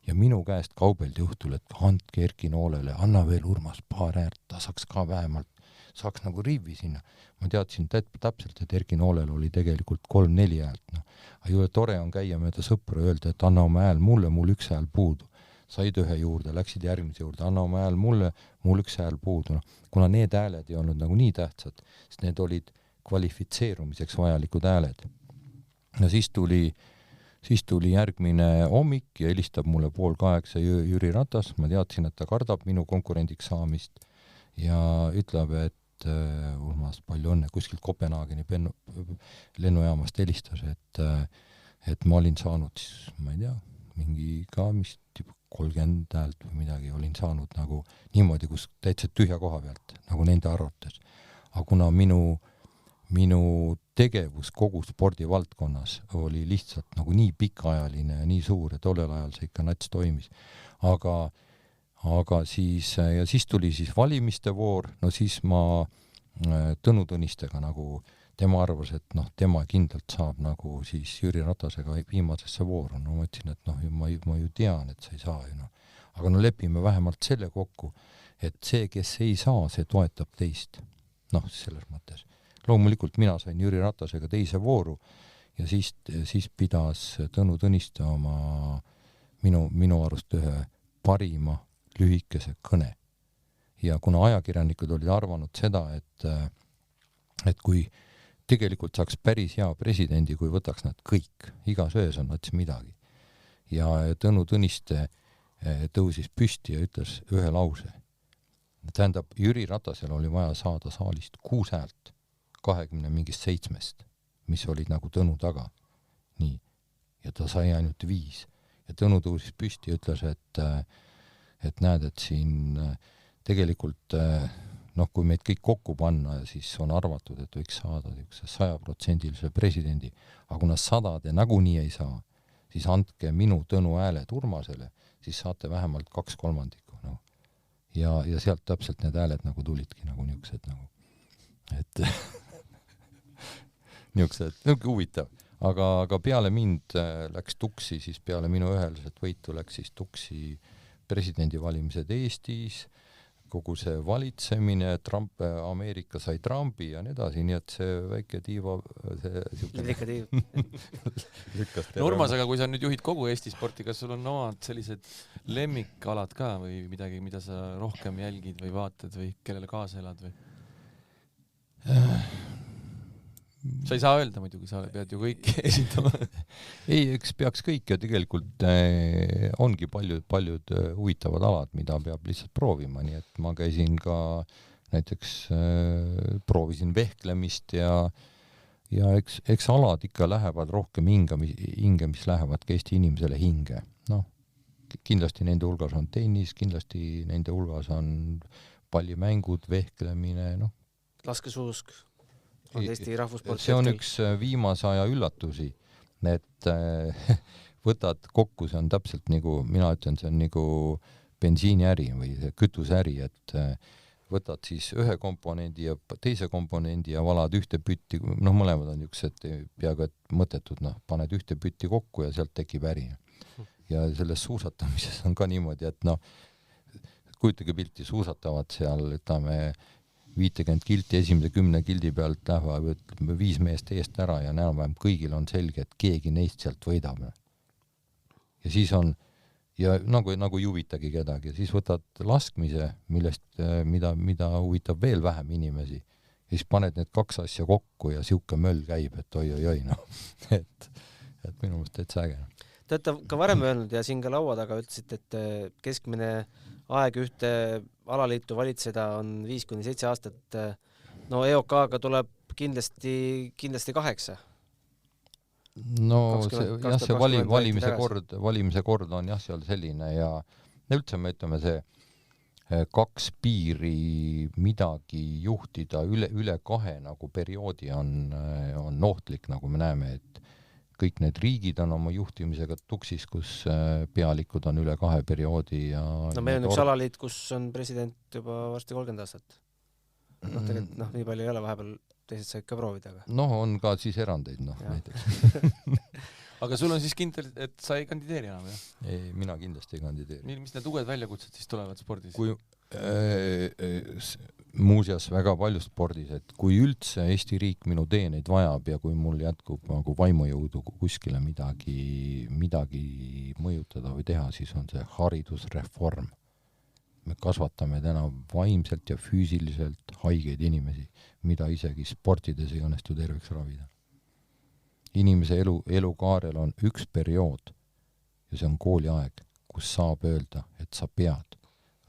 ja minu käest kaubeldi õhtul, et andke Erki Noolele, anna veel Urmas paar häält, ta saaks ka vähemalt, saaks nagu rivi sinna. Ma teadsin täpselt, et Erki Noolel oli tegelikult 3-4 häält. Aga ju tore on käia mööda sõpra ja öelda, et anna oma hääl mulle, mul 1 hääl puudu. Said 1 juurde, läksid järgmise juurde, anna oma hääl mulle, mul 1 hääl puudu. Kuna need hääled ei olnud nagu nii tähtsad, sest need olid kvalifitseerumiseks vajalikud hääled. Ja siis tuli järgmine hommik ja helistab mulle 7:30 Jüri Ratas. Ma teadsin, et ta kardab minu konkurendiks saamist ja ütleb, et Urmas, palju õnne, kuskilt Kopenhaageni lennujaamast helistas, et ma olin saanud, ma ei tea, mingi ka mis 30 häält või midagi olin saanud nagu niimoodi, kus täitsa tühja koha pealt, nagu nende arvates. Aga kuna minu tegevus kogu spordivaldkonnas oli lihtsalt nagu nii pikaajaline ja nii suur, et tollel ajal see ikka nats toimis. Aga siis tuli siis valimiste voor, no siis ma Tõnu Tõnistega nagu tema arvas, et tema kindlalt saab nagu siis Jüri Ratasega viimasesse vooru. No ma ütlesin, et ma ju tean, et sa ei saa ju . Aga lepime vähemalt selle kokku, et see, kes ei saa, see toetab teist. Selles mõttes. Loomulikult mina sain Jüri Ratasega teise vooru ja siis pidas Tõnu Tõniste oma minu arust ühe parima lühikese kõne. Ja kuna ajakirjanikud olid arvanud seda, et kui tegelikult saaks päris hea presidendi, kui võtaks nad kõik, igas öös on nad midagi. Ja Tõnu Tõniste tõusis püsti ja ütles 1 lause. Tähendab, Jüri Ratasel oli vaja saada saalist 6 häält 20 mingist 7, mis olid nagu Tõnu taga. Nii. Ja ta sai ainult 5. Ja Tõnu tõusis püsti ja ütles, et näed, et siin tegelikult, kui meid kõik kokku panna, siis on arvatud, et võiks saada 100% presidendi. Aga kuna 100 nagunii ei saa, siis andke minu Tõnu hääled Urmasele, siis saate vähemalt 2/3. Ja sealt täpselt need hääled nagu tulidki nagu niisugused nagu. Et niisugused, huvitav. Aga peale mind läks tuksi, siis peale minu üheliselt võitu läks siis tuksi presidendivalimised Eestis, kogu see valitsemine, Ameerika sai Trumpi ja nii edasi, nii et see väike tiiva Urmas, aga kui sa nüüd juhid kogu Eesti sporti, kas sul on omad sellised lemmikalad ka või midagi, mida sa rohkem jälgid või vaatad või kellele kaasa elad või? Sa ei saa öelda muidugi, sa pead ju kõik esindama. Ei, eks peaks kõik ja tegelikult ongi paljud huvitavad alad, mida peab lihtsalt proovima, nii et ma käisin ka näiteks proovisin vehklemist ja eks alad ikka lähevad rohkem hinge, mis lähevad ka Eesti inimesele hinge. Noh, kindlasti nende hulgas on tennis, kindlasti nende hulgas on pallimängud, vehklemine, noh. Laskesuusk on Eesti rahvusport. See on üks viimase aja üllatusi, et võtad kokku, see on täpselt nagu, mina ütlen, see on nagu bensiiniäri või kütuseäri, et võtad siis ühe komponendi ja teise komponendi ja valad ühte pütti, noh, mõlemad on niisugused peaaegu et mõttetud, noh, paned ühte pütti kokku ja sealt tekib äri. Ja selles suusatamises on ka niimoodi, et noh, kujutage pilti, suusatavad seal, ütleme, 50 kilti, esimese 10 kildi pealt lähevad 5 meest eest ära ja enam-vähem kõigil on selge, et keegi neist sealt võidab. Ja siis on ja nagu ei huvitagi kedagi, siis võtad laskmise, mida huvitab veel vähem inimesi, ja siis paned need 2 asja kokku ja siuke möll käib, et oi, noh, et minu meelest täitsa äge. Te olete ka varem öelnud ja siin ka laua taga ütlesite, et keskmine aeg ühte alaliitu valitseda on 5-7 aastat. No EOK-ga tuleb kindlasti 8. No see valimise kord on jah seal selline ja üldse me ütleme see 2 piiri midagi juhtida üle 2 nagu perioodi on ohtlik, nagu me näeme, et kõik need riigid on oma juhtimisega tuksis, kus pealikud on üle 2 perioodi ja no meil on üks alaliit, kus on president juba varsti 30 aastat. Noh, tegelikult nii palju ei ole, vahepeal teised said ka proovida. Aga. Noh, on ka siis erandeid, noh, näiteks. Aga sul on siis kindel, et sa ei kandideeri enam, jah? Ei, mina kindlasti ei kandideeri. Mis need uued väljakutsed siis tulevad spordis? Muuseas väga palju spordis, et kui üldse Eesti riik minu teeneid vajab ja kui mul jätkub nagu vaimujõudu kuskile midagi mõjutada või teha, siis on see haridusreform. Me kasvatame täna vaimselt ja füüsiliselt haigeid inimesi, mida isegi sportides ei õnnestu terveks ravida. Inimese elukaarel on üks periood ja see on kooliaeg, kus saab öelda, et sa pead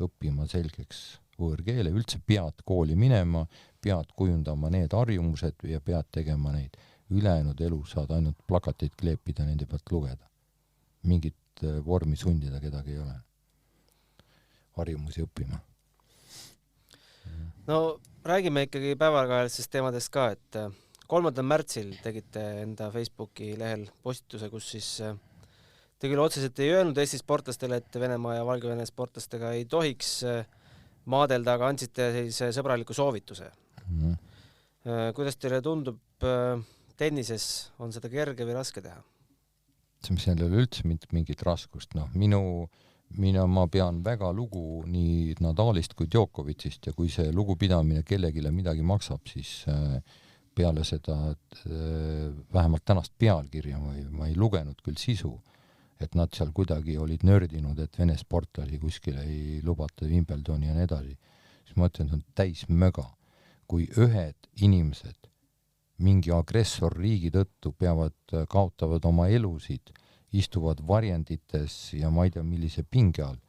õppima selgeks võõrkeele, üldse pead kooli minema, pead kujundama need harjumused ja pead tegema neid. Ülejäänud elu saad ainult plakateid kleepida, nende pealt lugeda. Mingit vormi sundida kedagi ei ole. Harjumusi õppima. No räägime ikkagi päevakajalistest teemadest ka, et 3. märtsil tegite enda Facebooki lehel postituse, kus siis te küll otseselt ei öelnud Eesti sportlastele, et Venemaa ja Valgevene sportlastega ei tohiks maadelda, aga andsite sellise sõbraliku soovituse. Kuidas teile tundub, tennises on seda kerge või raske teha? See ei ole üldse mingit raskust. No, ma pean väga lugu nii Nadalist kui Djokovicist ja kui see lugupidamine kellegile midagi maksab, siis peale seda vähemalt tänast pealkirja ma ei lugenud küll sisu, et nad seal kuidagi olid nördinud, et Vene sportlasi kuskile ei lubata Wimbledoni ja nii edasi. Siis ma ütlen, see on täis möga. Kui ühed inimesed mingi agressorriigi tõttu kaotavad oma elusid, istuvad varjendites ja ma ei tea, millise pinge all.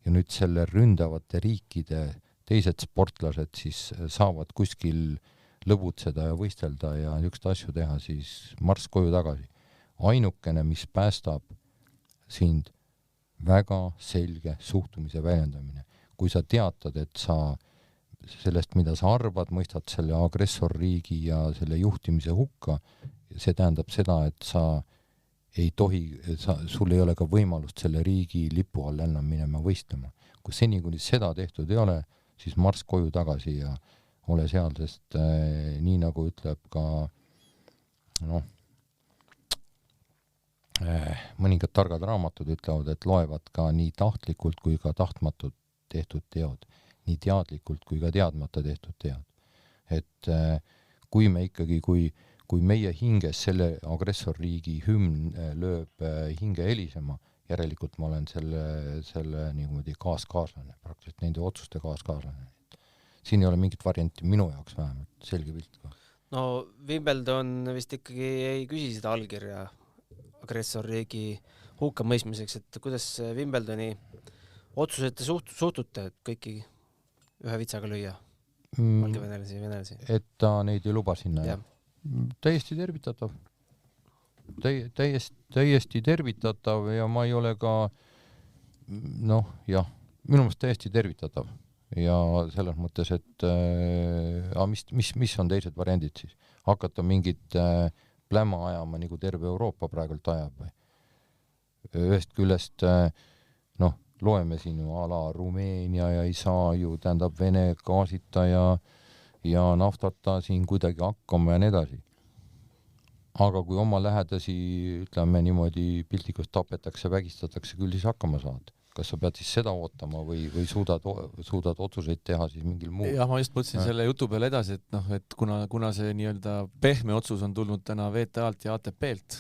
Ja nüüd selle ründavate riikide teised sportlased siis saavad kuskil lõbutseda ja võistelda ja niisugust asju teha, siis marss koju tagasi. Ainukene, mis päästab sind, väga selge suhtumise väljendamine. Kui sa teatad, et sa sellest, mida sa arvad, mõistad selle agressorriigi ja selle juhtimise hukka, see tähendab seda, et sa ei tohi, sul ei ole ka võimalust selle riigi lipu all enam minema võistlema. Kui seni, kuni seda tehtud ei ole, siis marss koju tagasi ja ole seal, sest nii nagu ütleb ka mõningad targad raamatud ütlevad, et loevad ka nii tahtlikult kui ka tahtmatud tehtud teod, nii teadlikult kui ka teadmata tehtud teod. Et kui me ikkagi, kui meie hinges selle agressorriigi hümn lööb hinge helisema, järelikult ma olen selle niimoodi kaaskaaslane, praktiliselt nende otsuste kaaskaaslane. Siin ei ole mingit varianti minu jaoks vähemalt, selge pilt ka. No Wimbledon vist ikkagi ei küsi seda allkirja agressorriigi hukkamõistmiseks, et kuidas Wimbledoni otsused te suhtute, et kõiki ühe vitsaga lüüa? venelasi. Et ta neid ei luba sinna. Jah. Täiesti tervitatav. Täiesti tervitatav ja ma ei ole ka minu meelest täiesti tervitatav ja selles mõttes, et mis on teised variandid siis? Hakata mingit pläma ajama, nagu terve Euroopa praegult ajab või? Ühest küljest loeme siin ju ala Rumeenia ja ei saa ju, tähendab Vene gaasita ja naftata siin kuidagi hakkama ja nii edasi. Aga kui oma lähedasi, ütleme niimoodi piltlikult tapetakse, vägistatakse, küll siis hakkama saad. Kas sa pead siis seda ootama või suudad otsuseid teha siis mingil muul? Jah, ma just mõtlesin selle jutu peale edasi, et kuna see nii-öelda pehme otsus on tulnud täna VTA-lt ja ATP-lt,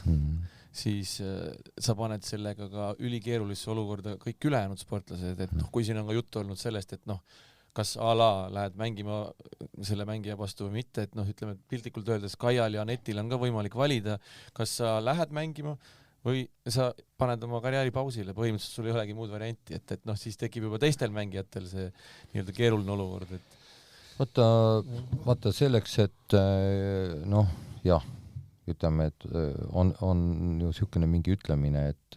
siis sa paned sellega ka ülikeerulisse olukorda kõik ülejäänud sportlased, et kui siin on ka juttu olnud sellest, et kas a la lähed mängima selle mängija vastu või mitte, et ütleme, et piltlikult öeldes Kaial ja Anetil on ka võimalik valida, kas sa lähed mängima või sa paned oma karjääri pausile, põhimõtteliselt sul ei olegi muud varianti, et siis tekib juba teistel mängijatel see nii-öelda keeruline olukord, et vaata selleks, et ütleme, et on ju niisugune mingi ütlemine, et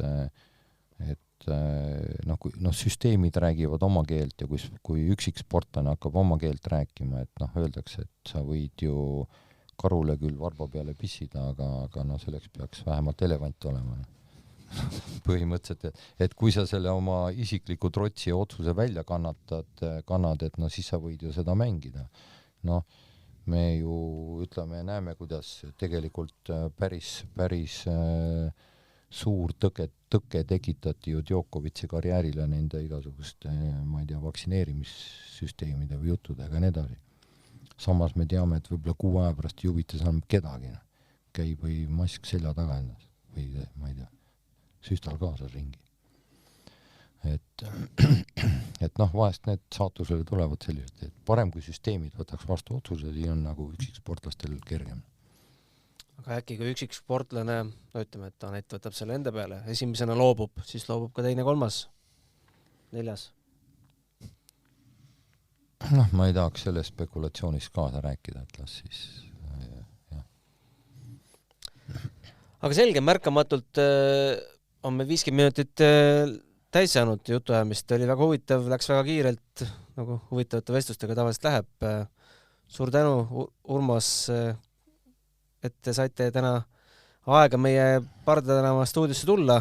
süsteemid räägivad oma keelt ja kui üksik sportlane hakkab oma keelt rääkima, et öeldakse, et sa võid ju karule küll varba peale pissida, aga selleks peaks vähemalt elevant olema. Põhimõtteliselt, et kui sa selle oma isikliku trotsi ja otsuse välja kannad, et siis sa võid ju seda mängida. Me ju näeme, kuidas tegelikult päris suur tõke tekitati ju Djokovic'i karjäärile nende igasuguste, ma ei tea, vaktsineerimissüsteemide või juttudega ja nii edasi. Samas me teame, et võib-olla 6 aja pärast ei huvita enam kedagi. Käib või mask selja taga endas või ma ei tea, süstal kaasas ringi. Et vahest need saatusele tulevad sellised, et parem kui süsteemid võtaks vastu otsused, siis on nagu üksik sportlastel kergem. Aga äkki kui üksik sportlane, ütleme, et Anett võtab selle enda peale, esimesena loobub, siis loobub ka teine, 3., 4. Ma ei tahaks selles spekulatsioonis kaasa rääkida, et las siis jah. Aga selge, märkamatult on meil 50 minutit täis saanud jutuajamist, oli väga huvitav, läks väga kiirelt, nagu huvitavate vestlustega tavaliselt läheb. Suur tänu, Urmas, et te saite täna aega meie Parda tänava stuudiosse tulla.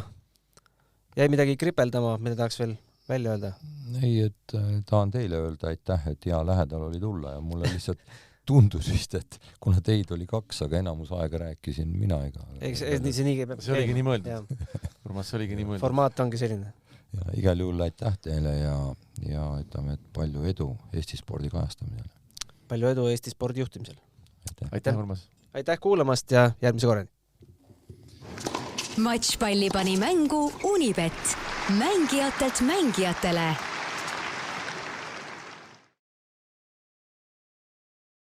Jäi midagi kripeldama, mida tahaks veel välja öelda? Ei, et tahan teile öelda aitäh, et hea lähedal oli tulla ja mulle lihtsalt tundus vist, et kuna teid oli 2, aga enamus aega rääkisin mina ega. See oligi nii mõeldud. Urmas, see oligi nii mõeldud. Formaat ongi selline. Ja igal juhul aitäh teile ja ütleme, et palju edu Eesti spordi kajastamisel. Palju edu Eesti spordi juhtimisel. Aitäh, Urmas. Aitäh kuulamast ja järgmise korrani. Matšpalli pani mängu Unibet. Mängijatelt mängijatele.